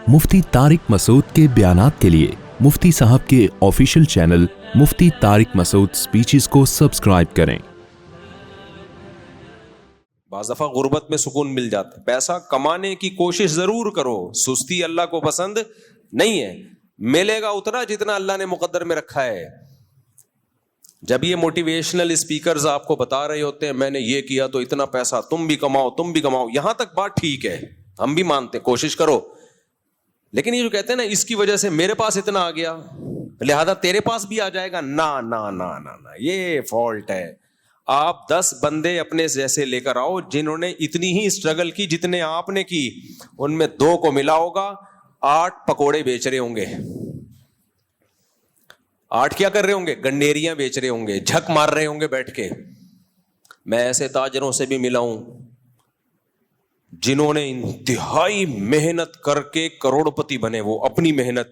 مفتی طارق مسعود کے بیانات کے لیے مفتی صاحب کے آفیشیل چینل مفتی طارق مسعود سپیچز کو سبسکرائب کریں۔ بعض دفعہ غربت میں سکون مل جاتا ہے۔ پیسہ کمانے کی کوشش ضرور کرو، سستی اللہ کو پسند نہیں ہے، ملے گا اتنا جتنا اللہ نے مقدر میں رکھا ہے۔ جب یہ موٹیویشنل اسپیکرز آپ کو بتا رہے ہوتے ہیں میں نے یہ کیا تو اتنا پیسہ، تم بھی کماؤ، یہاں تک بات ٹھیک ہے، ہم بھی مانتے ہیں کوشش کرو، لیکن یہ جو کہتے ہیں نا اس کی وجہ سے میرے پاس اتنا آ گیا لہذا تیرے پاس بھی آ جائے گا، نا یہ فالٹ ہے۔ آپ 10 بندے اپنے جیسے لے کر آؤ جنہوں نے اتنی ہی اسٹرگل کی جتنے آپ نے کی، ان میں 2 کو ملا ہوگا 8 پکوڑے بیچ رہے ہوں گے، 8 کیا کر رہے ہوں گے؟ گنڈیریاں بیچ رہے ہوں گے، جھک مار رہے ہوں گے بیٹھ کے۔ میں ایسے تاجروں سے بھی ملا ہوں جنہوں نے انتہائی محنت کر کے کروڑپتی بنے، وہ اپنی محنت۔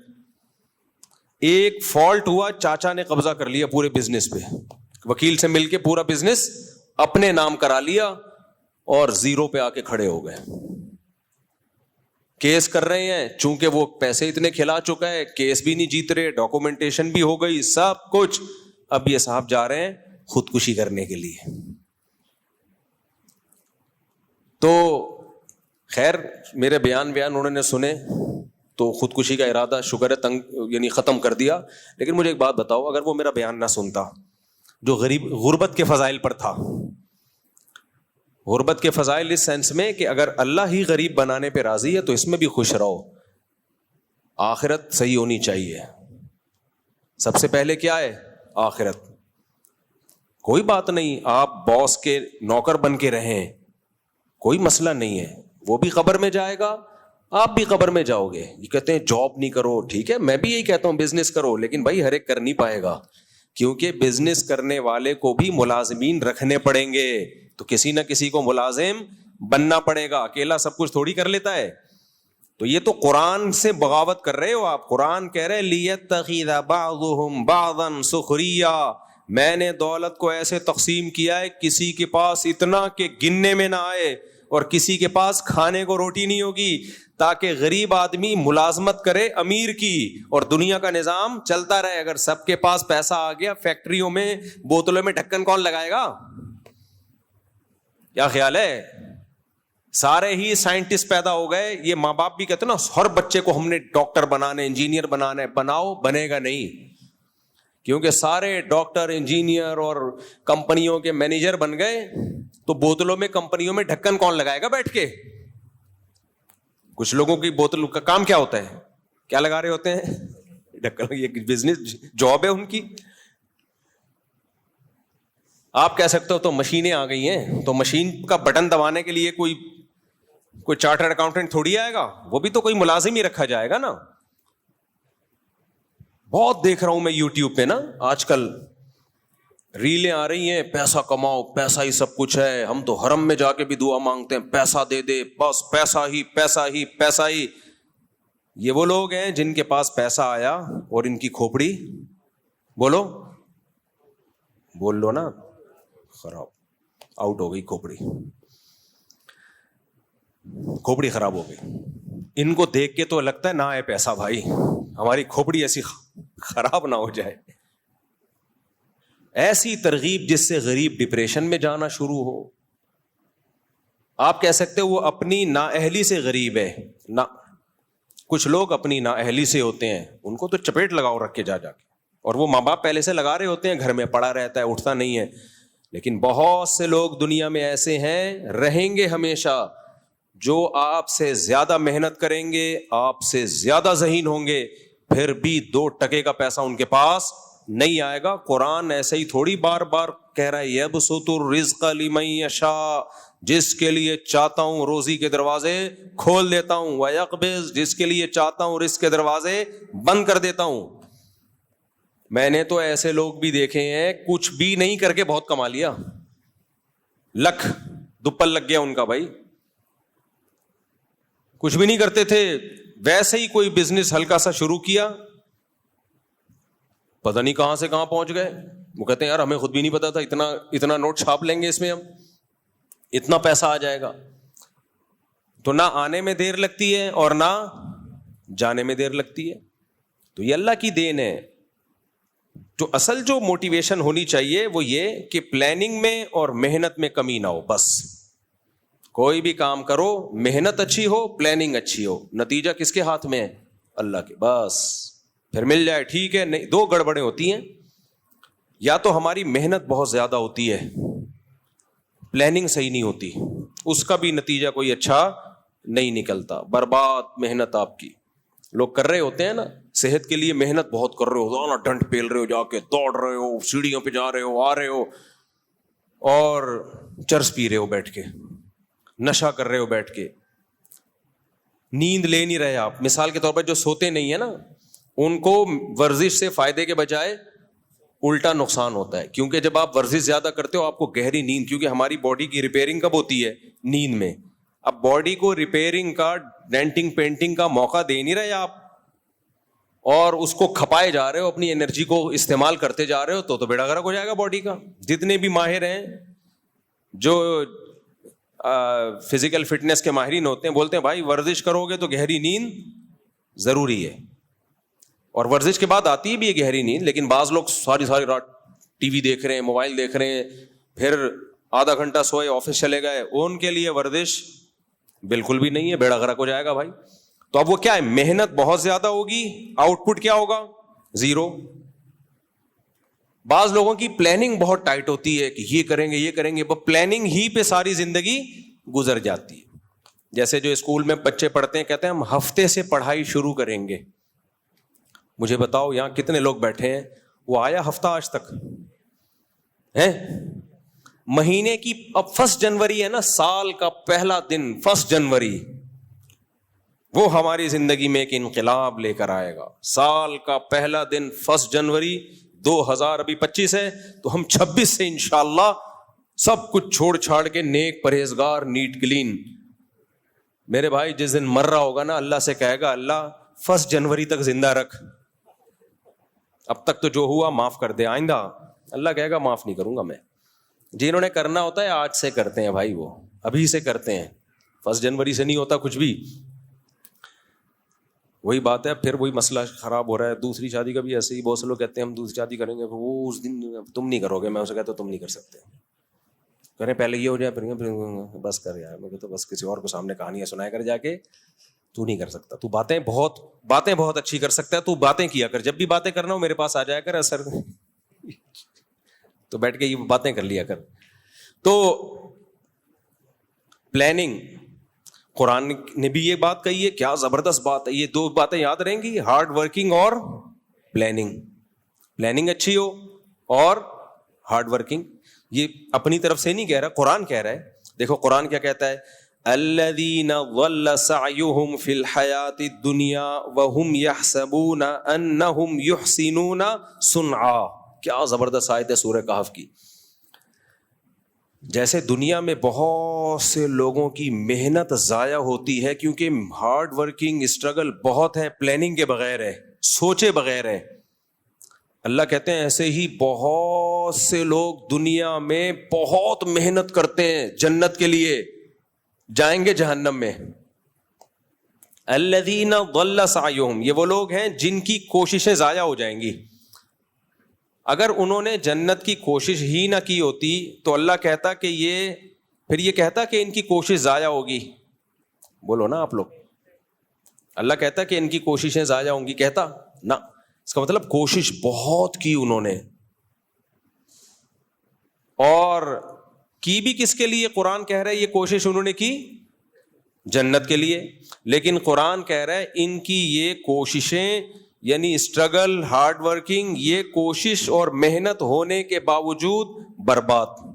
ایک فالٹ ہوا، چاچا نے قبضہ کر لیا پورے بزنس پہ، وکیل سے مل کے پورا بزنس اپنے نام کرا لیا اور 0 پہ آ کے کھڑے ہو گئے۔ کیس کر رہے ہیں، چونکہ وہ پیسے اتنے کھلا چکا ہے، کیس بھی نہیں جیت رہے، ڈاکومنٹیشن بھی ہو گئی، سب کچھ۔ اب یہ صاحب جا رہے ہیں خودکشی کرنے کے لیے۔ تو خیر میرے بیان انہوں نے سنے تو خودکشی کا ارادہ شکر ہے یعنی ختم کر دیا۔ لیکن مجھے ایک بات بتاؤ، اگر وہ میرا بیان نہ سنتا جو غربت کے فضائل پر تھا، غربت کے فضائل اس سینس میں کہ اگر اللہ ہی غریب بنانے پہ راضی ہے تو اس میں بھی خوش رہو، آخرت صحیح ہونی چاہیے۔ سب سے پہلے کیا ہے؟ آخرت۔ کوئی بات نہیں، آپ باس کے نوکر بن کے رہیں، کوئی مسئلہ نہیں ہے، وہ بھی قبر میں جائے گا، آپ بھی قبر میں جاؤ گے۔ یہ کہتے ہیں جاب نہیں کرو، ٹھیک ہے میں بھی یہی کہتا ہوں بزنس کرو، لیکن بھائی ہر ایک کر نہیں پائے گا، کیونکہ بزنس کرنے والے کو بھی ملازمین رکھنے پڑیں گے، تو کسی نہ کسی کو ملازم بننا پڑے گا، اکیلا سب کچھ تھوڑی کر لیتا ہے۔ تو یہ تو قرآن سے بغاوت کر رہے ہو آپ۔ قرآن کہہ رہے لِيَتَّخِذَ بَعْضُهُمْ بَعْضًا سُخْرِيًّا، میں نے دولت کو ایسے تقسیم کیا ہے کسی کے پاس اتنا کہ گننے میں نہ آئے اور کسی کے پاس کھانے کو روٹی نہیں ہوگی، تاکہ غریب آدمی ملازمت کرے امیر کی اور دنیا کا نظام چلتا رہے۔ اگر سب کے پاس پیسہ آ گیا، فیکٹریوں میں بوتلوں میں ڈھکن کون لگائے گا؟ کیا خیال ہے؟ سارے ہی سائنٹسٹ پیدا ہو گئے۔ یہ ماں باپ بھی کہتے ہیں نا ہر بچے کو ہم نے ڈاکٹر بنانا ہے، انجینئر بنانا ہے، بناؤ، بنے گا نہیں، کیونکہ سارے ڈاکٹر انجینئر اور کمپنیوں کے مینیجر بن گئے تو بوتلوں میں کمپنیوں میں ڈھکن کون لگائے گا بیٹھ کے؟ کچھ لوگوں کی بوتل کا کام کیا ہوتا ہے؟ کیا لگا رہے ہوتے ہیں؟ ڈھکن۔ یہ بزنس جاب ہے ان کی۔ آپ کہہ سکتے ہو تو مشینیں آ گئی ہیں، تو مشین کا بٹن دبانے کے لیے کوئی چارٹرڈ اکاؤنٹنٹ تھوڑی آئے گا، وہ بھی تو کوئی ملازم ہی رکھا جائے گا نا۔ بہت دیکھ رہا ہوں میں یوٹیوب پہ نا آج کل ریلیں آ رہی ہیں، پیسہ کماؤ، پیسہ ہی سب کچھ ہے، ہم تو حرم میں جا کے بھی دعا مانگتے ہیں پیسہ دے دے، بس پیسہ ہی۔ یہ وہ لوگ ہیں جن کے پاس پیسہ آیا اور ان کی کھوپڑی بول لو نا خراب، آؤٹ ہو گئی، کھوپڑی خراب ہو گئی۔ ان کو دیکھ کے تو لگتا ہے نہ آئے پیسہ بھائی، ہماری کھوپڑی ایسی خراب نہ ہو جائے۔ ایسی ترغیب جس سے غریب ڈپریشن میں جانا شروع ہو۔ آپ کہہ سکتے ہو وہ اپنی نااہلی سے غریب ہے، نہ کچھ لوگ اپنی نااہلی سے ہوتے ہیں، ان کو تو چپیٹ لگاؤ رکھ کے جا کے، اور وہ ماں باپ پہلے سے لگا رہے ہوتے ہیں، گھر میں پڑا رہتا ہے، اٹھتا نہیں ہے۔ لیکن بہت سے لوگ دنیا میں ایسے ہیں، رہیں گے ہمیشہ، جو آپ سے زیادہ محنت کریں گے، آپ سے زیادہ ذہین ہوں گے، پھر بھی 2 ٹکے کا پیسہ ان کے پاس نہیں آئے گا۔ قرآن ایسے ہی تھوڑی بار بار کہہ رہا ہے یبسط الرزق لمن یشاء، جس کے لیے چاہتا ہوں روزی کے دروازے کھول دیتا ہوں، ویقبض، جس کے لیے چاہتا ہوں رزق کے دروازے بند کر دیتا ہوں۔ میں نے تو ایسے لوگ بھی دیکھے ہیں کچھ بھی نہیں کر کے بہت کما لیا، لکھ دوپل لگ گیا ان کا بھائی، کچھ بھی نہیں کرتے تھے، ویسے ہی کوئی بزنس ہلکا سا شروع کیا، پتہ نہیں کہاں سے کہاں پہنچ گئے۔ وہ کہتے ہیں یار ہمیں خود بھی نہیں پتا تھا، اتنا نوٹ چھاپ لیں گے اس میں، ہم اتنا پیسہ آ جائے گا۔ تو نہ آنے میں دیر لگتی ہے اور نہ جانے میں دیر لگتی ہے. تو یہ اللہ کی دین ہے. تو اصل جو موٹیویشن ہونی چاہیے وہ یہ کہ پلاننگ میں اور محنت میں کمی نہ ہو. بس کوئی بھی کام کرو, محنت اچھی ہو, پلاننگ اچھی ہو, نتیجہ کس کے ہاتھ میں ہے؟ اللہ کے. بس پھر مل جائے ٹھیک ہے. نہیں, دو گڑبڑیں ہوتی ہیں, یا تو ہماری محنت بہت زیادہ ہوتی ہے, پلاننگ صحیح نہیں ہوتی, اس کا بھی نتیجہ کوئی اچھا نہیں نکلتا, برباد محنت آپ کی. لوگ کر رہے ہوتے ہیں نا صحت کے لیے, محنت بہت کر رہے ہو, نا ڈنڈ پیل رہے ہو, جا کے دوڑ رہے ہو, سیڑھیوں پہ جا رہے ہو, آ رہے ہو, اور چرس پی رہے ہو بیٹھ کے, نشہ کر رہے ہو بیٹھ کے, نیند لے نہیں رہے آپ. مثال کے طور پر جو سوتے نہیں ہیں نا, ان کو ورزش سے فائدے کے بجائے الٹا نقصان ہوتا ہے, کیونکہ جب آپ ورزش زیادہ کرتے ہو آپ کو گہری نیند, کیونکہ ہماری باڈی کی ریپیئرنگ کب ہوتی ہے؟ نیند میں. اب باڈی کو ریپیئرنگ کا, ڈینٹنگ پینٹنگ کا موقع دے نہیں رہے آپ, اور اس کو کھپائے جا رہے ہو, اپنی انرجی کو استعمال کرتے جا رہے ہو, تو بیڑا غرق ہو جائے گا باڈی کا. جتنے بھی ماہر ہیں جو فزیکل فٹنس کے ماہرین ہوتے ہیں, بولتے ہیں بھائی ورزش کرو گے تو گہری نیند ضروری ہے, اور ورزش کے بعد آتی بھی ہے گہری نیند. لیکن بعض لوگ ساری رات ٹی وی دیکھ رہے ہیں, موبائل دیکھ رہے ہیں, پھر آدھا گھنٹہ سوئے, آفس چلے گئے, ان کے لیے ورزش بالکل بھی نہیں ہے, بیڑا غرق ہو جائے گا بھائی. تو اب وہ کیا ہے, محنت بہت زیادہ ہوگی, آؤٹ پٹ کیا ہوگا؟ زیرو. بعض لوگوں کی پلاننگ بہت ٹائٹ ہوتی ہے کہ یہ کریں گے یہ کریں گے, پلاننگ ہی پہ ساری زندگی گزر جاتی ہے. جیسے جو اسکول میں بچے پڑھتے ہیں, کہتے ہیں ہم ہفتے سے پڑھائی شروع کریں گے. مجھے بتاؤ یہاں کتنے لوگ بیٹھے ہیں, وہ آیا ہفتہ آج تک ہے؟ مہینے کی, اب 1 جنوری ہے نا, سال کا پہلا دن 1 جنوری, وہ ہماری زندگی میں ایک انقلاب لے کر آئے گا. سال کا پہلا دن 1 جنوری 2000, ابھی 25 ہے, تو ہم 26 سے انشاءاللہ سب کچھ چھوڑ چھاڑ کے نیک پرہیزگار, نیٹ کلین. میرے بھائی جس دن مر رہا ہوگا نا, اللہ سے کہے گا اللہ 1 جنوری تک زندہ رکھ, اب تک تو جو ہوا معاف کر دے, آئندہ اللہ کہے گا معاف نہیں کروں گا میں. جنہوں نے کرنا ہوتا ہے آج سے کرتے ہیں بھائی, وہ ابھی سے کرتے ہیں, 1 جنوری سے نہیں ہوتا کچھ بھی. وہی بات ہے, پھر وہی مسئلہ خراب ہو رہا ہے. دوسری شادی کا بھی ایسے ہی, بہت سے لوگ کہتے ہیں ہم دوسری شادی کریں گے, وہ اس دن تم نہیں کرو گے. میں اسے کہتا ہوں تم نہیں کر سکتے, کریں پہلے یہ ہو جائے, پھر بس کر یار, میں کہتا ہوں بس کسی اور کو سامنے کہانیاں سنایا کر جا کے, تو نہیں کر سکتا. تو باتیں بہت اچھی کر سکتا ہے, تو باتیں کیا کر, جب بھی باتیں کرنا ہو میرے پاس آ جایا کر, اثر تو بیٹھ کے یہ باتیں کر لیا کر. تو پلاننگ, قرآن نے بھی یہ بات کہی ہے, کیا زبردست بات ہے. یہ 2 باتیں یاد رہیں گی, ہارڈ ورکنگ اور پلاننگ. پلاننگ اچھی ہو اور ہارڈ ورکنگ. یہ اپنی طرف سے نہیں کہہ رہا, قرآن کہہ رہا ہے. دیکھو قرآن کیا کہتا ہے, الذین ضل سعیہم فی الحیاۃ الدنیا وہم یحسبون انہم یحسنون صنعا. کیا زبردست آیت ہے سورہ کہف کی. جیسے دنیا میں بہت سے لوگوں کی محنت ضائع ہوتی ہے کیونکہ ہارڈ ورکنگ اسٹرگل بہت ہے, پلاننگ کے بغیر ہے, سوچے بغیر ہے. اللہ کہتے ہیں ایسے ہی بہت سے لوگ دنیا میں بہت محنت کرتے ہیں جنت کے لیے, جائیں گے جہنم میں. الذین ضل سعیہم, یہ وہ لوگ ہیں جن کی کوششیں ضائع ہو جائیں گی. اگر انہوں نے جنت کی کوشش ہی نہ کی ہوتی تو اللہ کہتا کہ یہ کہتا کہ ان کی کوشش ضائع ہوگی. بولو نا آپ لوگ, اللہ کہتا کہ ان کی کوششیں ضائع ہوں گی, کہتا نہ. اس کا مطلب کوشش بہت کی انہوں نے, اور کی بھی کس کے لیے؟ قرآن کہہ رہا ہے یہ کوشش انہوں نے کی جنت کے لیے. لیکن قرآن کہہ رہا ہے ان کی یہ کوششیں, یعنی اسٹرگل, ہارڈ ورکنگ, یہ کوشش اور محنت ہونے کے باوجود برباد.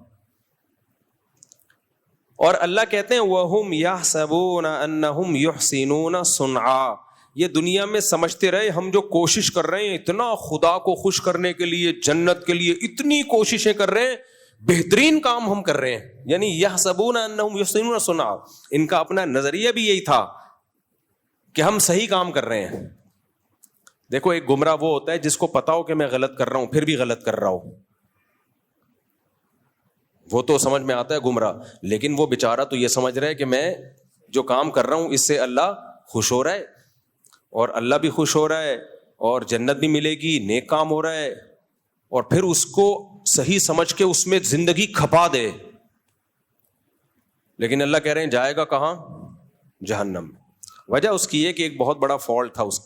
اور اللہ کہتے ہیں وَهُمْ يَحْسَبُونَ أَنَّهُمْ يُحْسِنُونَ صُنْعًا. یہ دنیا میں سمجھتے رہے ہم جو کوشش کر رہے ہیں اتنا خدا کو خوش کرنے کے لیے, جنت کے لیے اتنی کوششیں کر رہے ہیں, بہترین کام ہم کر رہے ہیں. یعنی يَحْسَبُونَ أَنَّهُمْ يُحْسِنُونَ صُنْعًا, ان کا اپنا نظریہ بھی یہی تھا کہ ہم صحیح کام کر رہے ہیں. دیکھو ایک گمراہ وہ ہوتا ہے جس کو پتا ہو کہ میں غلط کر رہا ہوں پھر بھی غلط کر رہا ہوں, وہ تو سمجھ میں آتا ہے گمراہ. لیکن وہ بیچارہ تو یہ سمجھ رہا ہے کہ میں جو کام کر رہا ہوں اس سے اللہ خوش ہو رہا ہے, اور اللہ بھی خوش ہو رہا ہے اور جنت بھی ملے گی, نیک کام ہو رہا ہے, اور پھر اس کو صحیح سمجھ کے اس میں زندگی کھپا دے, لیکن اللہ کہہ رہے ہیں جائے گا کہاں؟ جہنم. وجہ اس کی یہ کہ ایک بہت بڑا فالٹ تھا اس